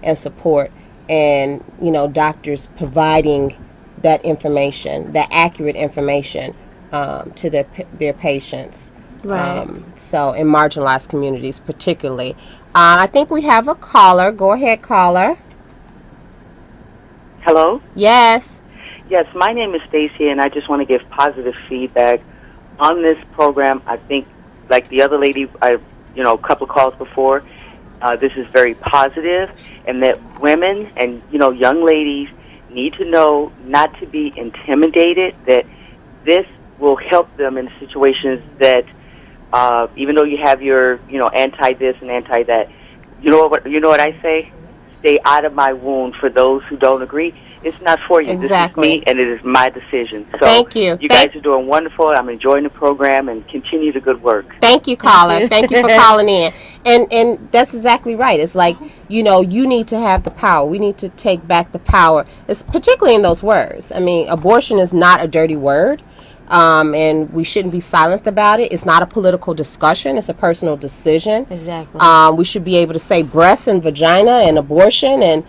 and support, and doctors providing that information, that accurate information to their patients. Right. So in marginalized communities particularly. I think we have a caller. Go ahead, caller. Hello? Yes. Yes, my name is Stacy, and I just want to give positive feedback on this program. I think, like the other lady, a couple of calls before, this is very positive, and that women and, young ladies need to know not to be intimidated, that this will help them in situations that, even though you have your, anti this and anti that, you know what I say? Stay out of my wound. For those who don't agree, it's not for you. Exactly. This is me, and it is my decision. So thank you. You guys are doing wonderful. I'm enjoying the program, and continue the good work. Thank you, caller. Thank you for calling in. And that's exactly right. It's like, you need to have the power. We need to take back the power. It's particularly in those words. I mean, abortion is not a dirty word. And we shouldn't be silenced about it. It's not a political discussion. It's a personal decision. Exactly. We should be able to say breasts and vagina and abortion and,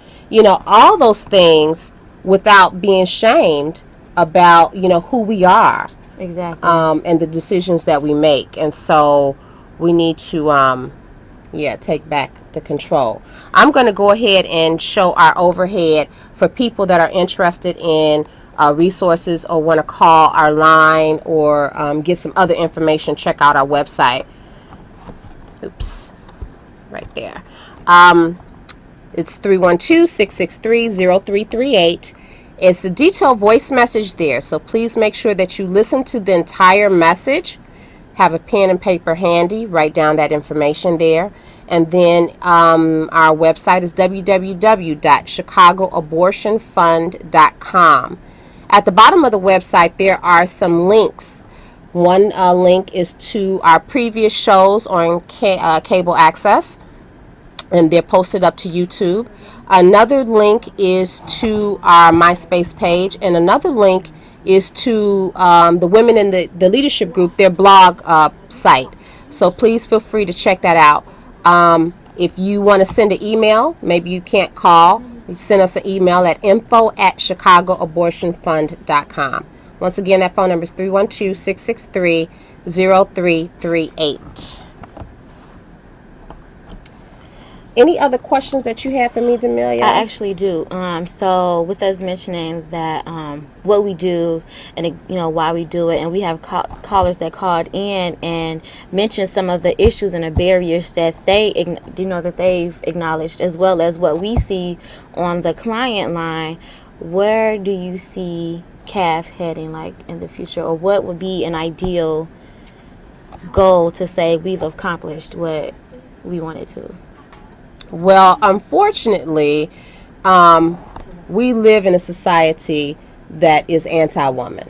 all those things without being shamed about, who we are. Exactly. And the decisions that we make. And so we need to, take back the control. I'm going to go ahead and show our overhead for people that are interested in resources or want to call our line or get some other information. Check out our website. Oops, right there. It's 312-663-0338. It's the detailed voice message there, so please make sure that you listen to the entire message. Have a pen and paper handy. Write down that information there. And then our website is www.ChicagoAbortionFund.com. At the bottom of the website, there are some links. One link is to our previous shows on cable access, and they're posted up to YouTube. Another link is to our MySpace page, and another link is to the Women in the Leadership Group, their blog site. So please feel free to check that out. If you want to send an email, maybe you can't call, you send us an email at info@ChicagoAbortionFund.com. Once again, that phone number is 312-663-0338. Any other questions that you have for me, Damillia? I actually do. So with us mentioning that what we do and why we do it, and we have callers that called in and mentioned some of the issues and the barriers that that they've acknowledged, as well as what we see on the client line. Where do you see CAF heading, like, in the future, or what would be an ideal goal to say we've accomplished what we wanted to? Well, unfortunately, we live in a society that is anti-woman.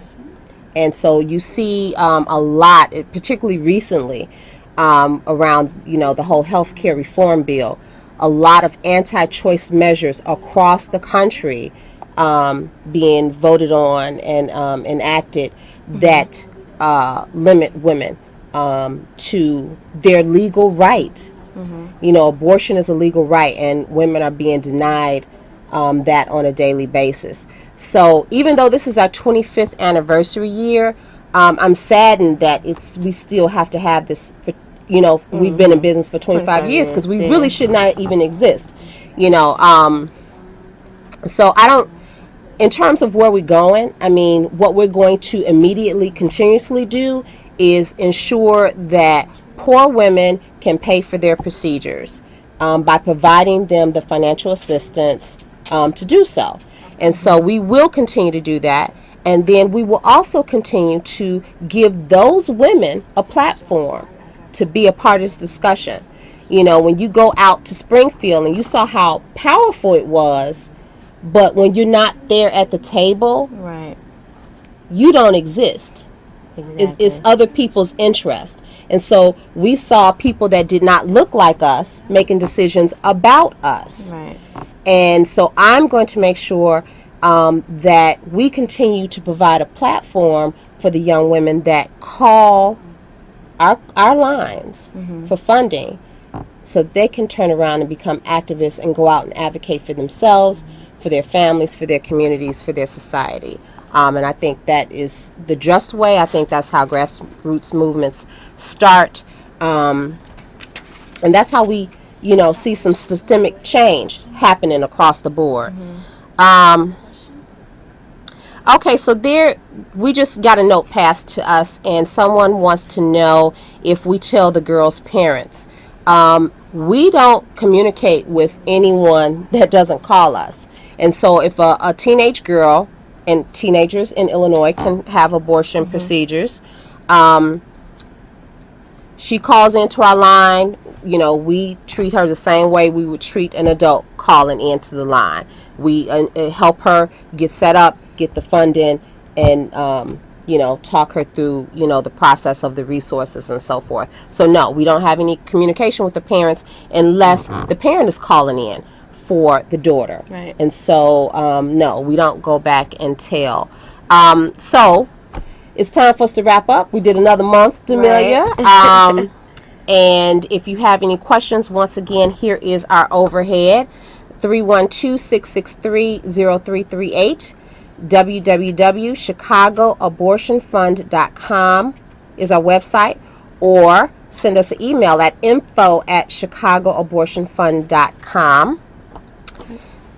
And so you see a lot, particularly recently, around, the whole healthcare reform bill, a lot of anti-choice measures across the country being voted on and enacted that limit women to their legal right. Abortion is a legal right, and women are being denied that on a daily basis. So even though this is our 25th anniversary year, I'm saddened that we still have to have this. We've been in business for 25 years because we really should not even exist. So I don't. In terms of where we're going, I mean, what we're going to immediately, continuously do is ensure that poor women can pay for their procedures by providing them the financial assistance to do so. And so we will continue to do that. And then we will also continue to give those women a platform to be a part of this discussion. When you go out to Springfield and you saw how powerful it was, but when you're not there at the table, right, you don't exist. Exactly. It's other people's interest. And so we saw people that did not look like us making decisions about us. Right. And so I'm going to make sure that we continue to provide a platform for the young women that call our lines for funding so they can turn around and become activists and go out and advocate for themselves, for their families, for their communities, for their society. And I think that is the just way. I think that's how grassroots movements start. And that's how we, see some systemic change happening across the board. Okay, so we just got a note passed to us, and someone wants to know if we tell the girls' parents. We don't communicate with anyone that doesn't call us. And so if a teenage girl, and teenagers in Illinois can have abortion procedures, she calls into our line, we treat her the same way we would treat an adult calling into the line. We help her get set up, get the funding, and talk her through the process of the resources and so forth. So no, we don't have any communication with the parents unless the parent is calling in for the daughter. Right. And so no, we don't go back and tell. So it's time for us to wrap up. We did another month, Damillia. Right. And if you have any questions, once again, here is our overhead: 312-663-0338. www.ChicagoAbortionFund.com is our website, or send us an email at info@ChicagoAbortionFund.com.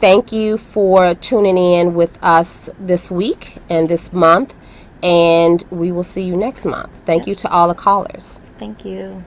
Thank you for tuning in with us this week and this month, and we will see you next month. Thank you to all the callers. Thank you.